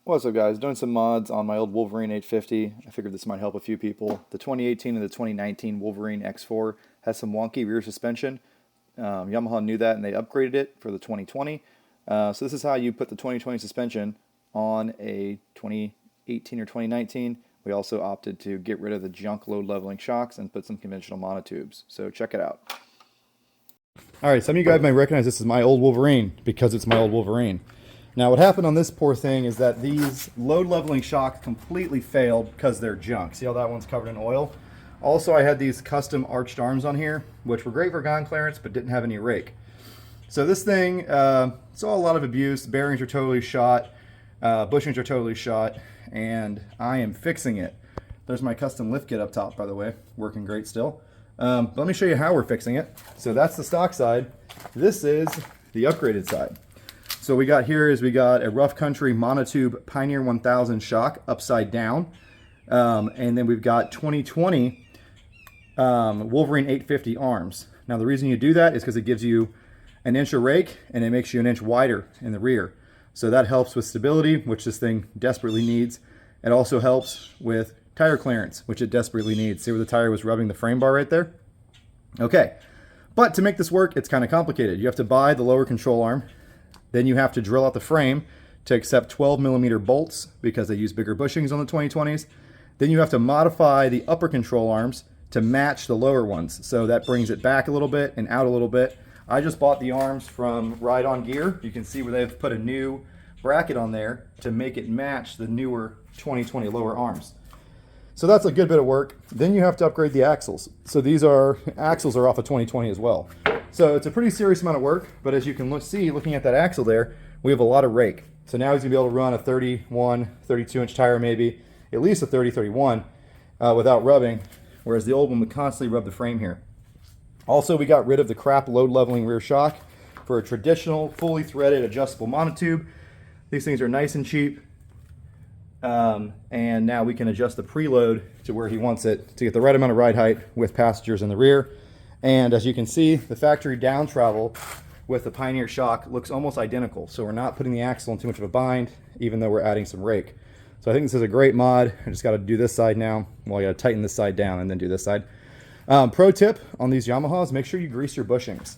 What's up, guys? Doing some mods on my old Wolverine 850. I figured this might help a few people. The 2018 and the 2019 Wolverine X4 has some wonky rear suspension. Yamaha knew that and they upgraded it for the 2020. So this is how you put the 2020 suspension on a 2018 or 2019. We also opted to get rid of the junk load leveling shocks and put some conventional monotubes. So check it out. Alright, some of you guys may recognize this as my old Wolverine because it's my old Wolverine. Now what happened on this poor thing is that these load leveling shocks completely failed because they're junk. See how that one's covered in oil? Also, I had these custom arched arms on here, which were great for ground clearance, but didn't have any rake. So this thing saw a lot of abuse. Bearings are totally shot, bushings are totally shot, and I am fixing it. There's my custom lift kit up top, by the way, working great still. But let me show you how we're fixing it. So that's the stock side. This is the upgraded side. So we got here is we got a Rough Country monotube Pioneer 1000 shock upside down. And then we've got 2020 Wolverine 850 arms. Now the reason you do that is because it gives you an inch of rake and it makes you an inch wider in the rear. So that helps with stability, which this thing desperately needs. It also helps with tire clearance, which it desperately needs. See where the tire was rubbing the frame bar right there? Okay, but to make this work, it's kind of complicated. You have to buy the lower control arm. Then you have to drill out the frame to accept 12mm bolts because they use bigger bushings on the 2020s. Then you have to modify the upper control arms to match the lower ones. So that brings it back a little bit and out a little bit. I just bought the arms from Ride On Gear. You can see where they've put a new bracket on there to make it match the newer 2020 lower arms. So that's a good bit of work. Then you have to upgrade the axles. So these axles are off of 2020 as well. So it's a pretty serious amount of work, but as you can see, looking at that axle there, we have a lot of rake. So now he's gonna be able to run a 31, 32 inch tire maybe, at least a 30, 31 without rubbing, whereas the old one would constantly rub the frame here. Also, we got rid of the crap load leveling rear shock for a traditional, fully threaded, adjustable monotube. These things are nice and cheap. And now we can adjust the preload to where he wants it to get the right amount of ride height with passengers in the rear. And as you can see, the factory down travel with the Pioneer shock looks almost identical. So we're not putting the axle in too much of a bind, even though we're adding some rake. So I think this is a great mod. I just got to do this side now. Well, I got to tighten this side down and then do this side. Pro tip on these Yamahas, make sure you grease your bushings.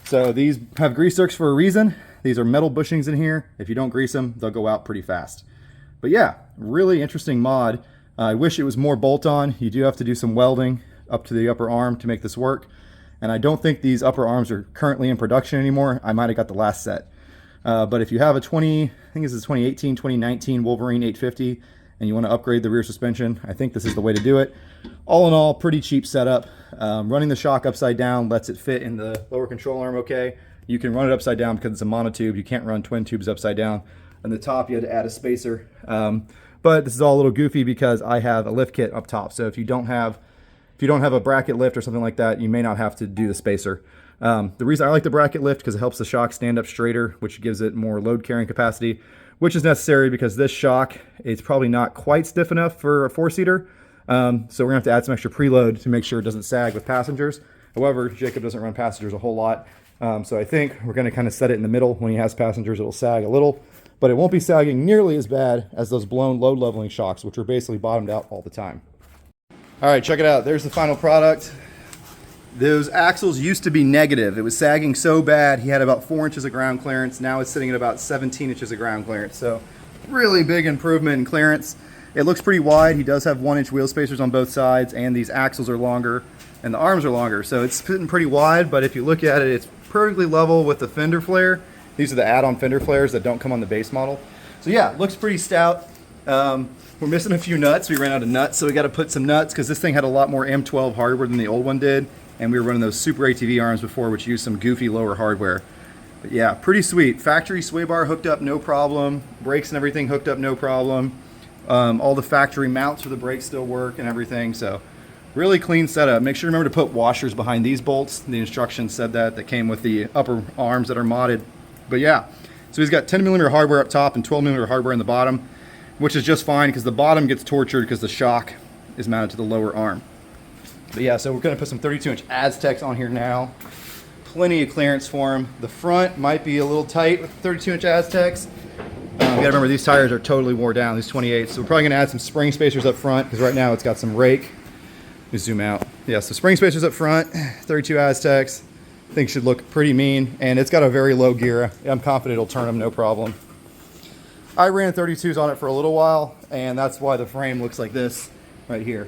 So these have grease zerks for a reason. These are metal bushings in here. If you don't grease them, they'll go out pretty fast. But yeah, really interesting mod. I wish it was more bolt-on. You do have to do some welding up to the upper arm to make this work. And I don't think these upper arms are currently in production anymore. I might have got the last set. But if you have a I think this is 2018, 2019 Wolverine 850, and you want to upgrade the rear suspension, I think this is the way to do it. All in all, pretty cheap setup. Running the shock upside down lets it fit in the lower control arm okay. You can run it upside down because it's a monotube. You can't run twin tubes upside down. On the top, you had to add a spacer. But this is all a little goofy because I have a lift kit up top. So if you don't have a bracket lift or something like that, you may not have to do the spacer. The reason I like the bracket lift because it helps the shock stand up straighter, which gives it more load carrying capacity, which is necessary because this shock is probably not quite stiff enough for a four-seater. So we're gonna have to add some extra preload to make sure it doesn't sag with passengers. However, Jacob doesn't run passengers a whole lot. So I think we're gonna kind of set it in the middle. When he has passengers, it'll sag a little, but it won't be sagging nearly as bad as those blown load leveling shocks, which are basically bottomed out all the time. All right, check it out. There's the final product. Those axles used to be negative. It was sagging so bad, he had about 4 inches of ground clearance. Now it's sitting at about 17 inches of ground clearance. So really big improvement in clearance. It looks pretty wide. He does have 1 inch wheel spacers on both sides, and these axles are longer and the arms are longer. So it's sitting pretty wide, but if you look at it, it's perfectly level with the fender flare. These are the add-on fender flares that don't come on the base model. So yeah, looks pretty stout. We're missing a few nuts. We ran out of nuts, so we got to put some nuts because this thing had a lot more M12 hardware than the old one did. And we were running those Super ATV arms before, which used some goofy lower hardware. But yeah, pretty sweet. Factory sway bar hooked up, no problem. Brakes and everything hooked up, no problem. All the factory mounts for the brakes still work and everything. So really clean setup. Make sure to remember to put washers behind these bolts. The instructions said that came with the upper arms that are modded. But yeah, so he's got 10mm hardware up top and 12mm hardware in the bottom, which is just fine because the bottom gets tortured because the shock is mounted to the lower arm. But yeah, so we're going to put some 32-inch Aztecs on here now. Plenty of clearance for him. The front might be a little tight with 32-inch Aztecs. You gotta remember these tires are totally wore down, these 28s. So we're probably gonna add some spring spacers up front because right now it's got some Rake. Let me zoom out. Yeah, so spring spacers up front, 32 Aztecs. I think should look pretty mean, and it's got a very low gear. I'm confident it'll turn them no problem. I ran 32s on it for a little while, and that's why the frame looks like this right here.